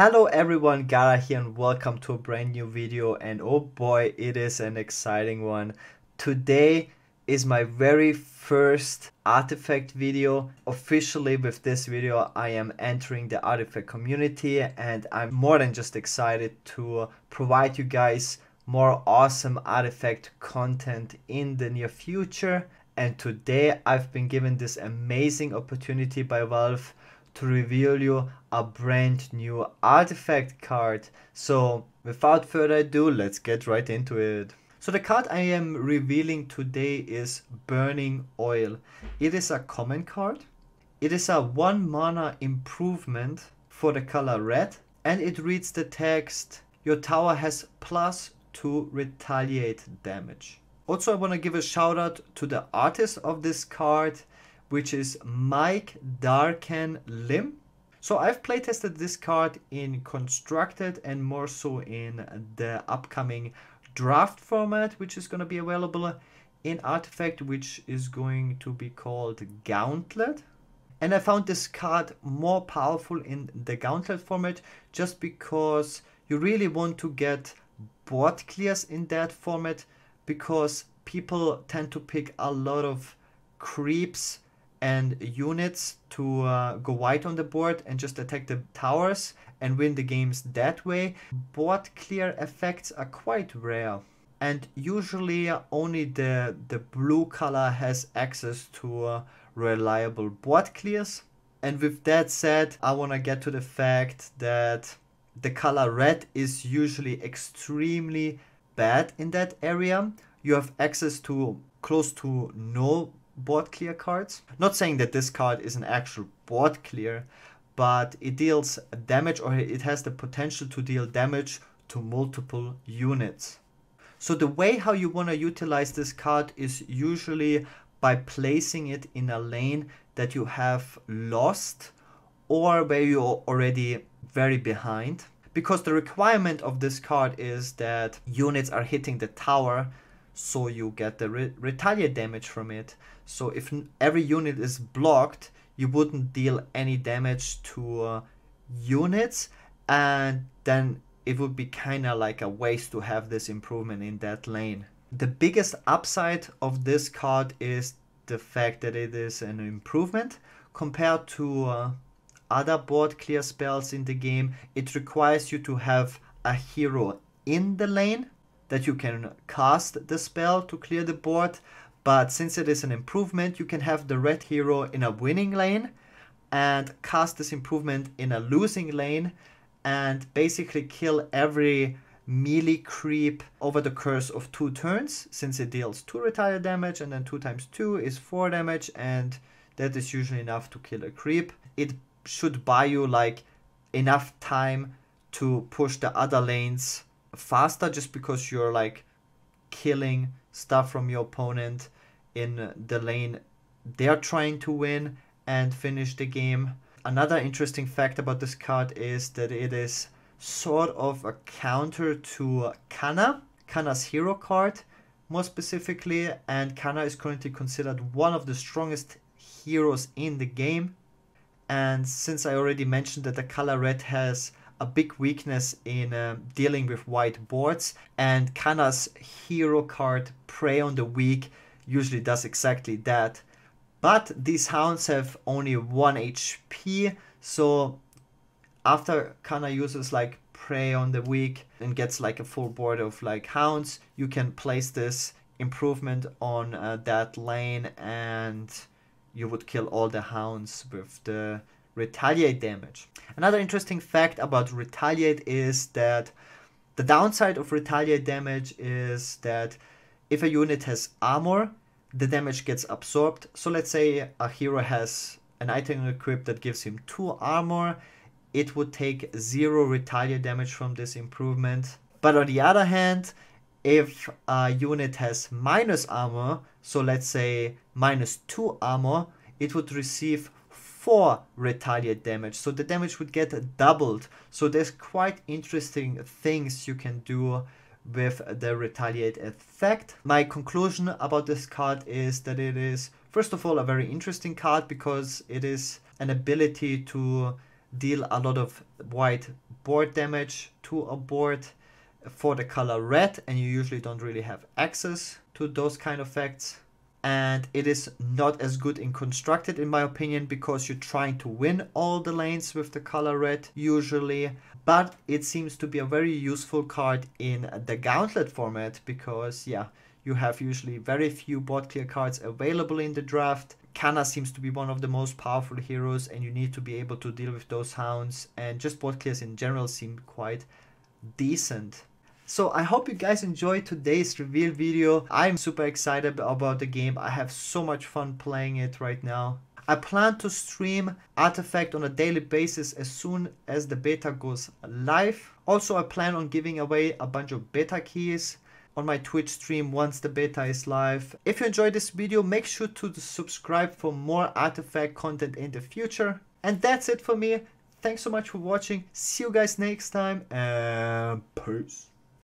Hello everyone, Gaara here and welcome to a brand new video, and oh boy, it is an exciting one. Today is my very first artifact video. Officially with this video I am entering the artifact community and I'm more than just excited to provide you guys more awesome artifact content in the near future. And today I've been given this amazing opportunity by Valve to reveal you a brand new artifact card. So without further ado, let's get right into it. So the card I am revealing today is Burning Oil. It is a common card. It is a 1 mana improvement for the color red, and it reads the text, your tower has +2 retaliate damage. Also, I want to give a shout out to the artist of this card, which is Mike Daarken Lim. So I've playtested this card in Constructed and more so in the upcoming draft format, which is going to be available in Artifact, which is going to be called Gauntlet. And I found this card more powerful in the Gauntlet format just because you really want to get board clears in that format, because people tend to pick a lot of creeps and units to go white on the board and just attack the towers and win the games that way. Board clear effects are quite rare, and usually only the blue color has access to reliable board clears. And with that said, I want to get to the fact that the color red is usually extremely bad in that area. You have access to close to no board clear cards. Not saying that this card is an actual board clear, but it deals damage, or it has the potential to deal damage to multiple units. So the way how you want to utilize this card is usually by placing it in a lane that you have lost or where you're already very behind, because the requirement of this card is that units are hitting the tower, so you get the retaliate damage from it. So if every unit is blocked, you wouldn't deal any damage to units, and then it would be kind of like a waste to have this improvement in that lane. The biggest upside of this card is the fact that it is an improvement compared to other board clear spells in the game. It requires you to have a hero in the lane that you can cast the spell to clear the board, but since it is an improvement, you can have the red hero in a winning lane and cast this improvement in a losing lane and basically kill every melee creep over the course of 2 turns, since it deals 2 retaliate damage, and then 2 times 2 is 4 damage, and that is usually enough to kill a creep. It should buy you like enough time to push the other lanes faster, just because you're like killing stuff from your opponent in the lane they're trying to win and finish the game. Another interesting fact about this card is that it is sort of a counter to Kana's hero card more specifically, and Kana is currently considered one of the strongest heroes in the game. And since I already mentioned that the color red has a big weakness in dealing with white boards, and Kana's hero card Prey on the Weak usually does exactly that. But these hounds have only 1 HP, so after Kana uses like Prey on the Weak and gets like a full board of like hounds, you can place this improvement on that lane and you would kill all the hounds with the retaliate damage. Another interesting fact about retaliate is that the downside of retaliate damage is that if a unit has armor, the damage gets absorbed. So let's say a hero has an item equipped that gives him 2 armor, it would take 0 retaliate damage from this improvement. But on the other hand, if a unit has minus armor, so let's say -2 armor, it would receive 4 retaliate damage, so the damage would get doubled. So there's quite interesting things you can do with the retaliate effect. My conclusion about this card is that it is, first of all, a very interesting card because it is an ability to deal a lot of white board damage to a board for the color red, and you usually don't really have access to those kind of effects. And it is not as good in constructed in my opinion, because you're trying to win all the lanes with the color red usually. But it seems to be a very useful card in the gauntlet format, because yeah, you have usually very few board clear cards available in the draft. Kana seems to be one of the most powerful heroes, and you need to be able to deal with those hounds, and just board clears in general seem quite decent. So I hope you guys enjoyed today's reveal video. I'm super excited about the game. I have so much fun playing it right now. I plan to stream Artifact on a daily basis as soon as the beta goes live. Also, I plan on giving away a bunch of beta keys on my Twitch stream once the beta is live. If you enjoyed this video, make sure to subscribe for more Artifact content in the future. And that's it for me. Thanks so much for watching. See you guys next time, and peace.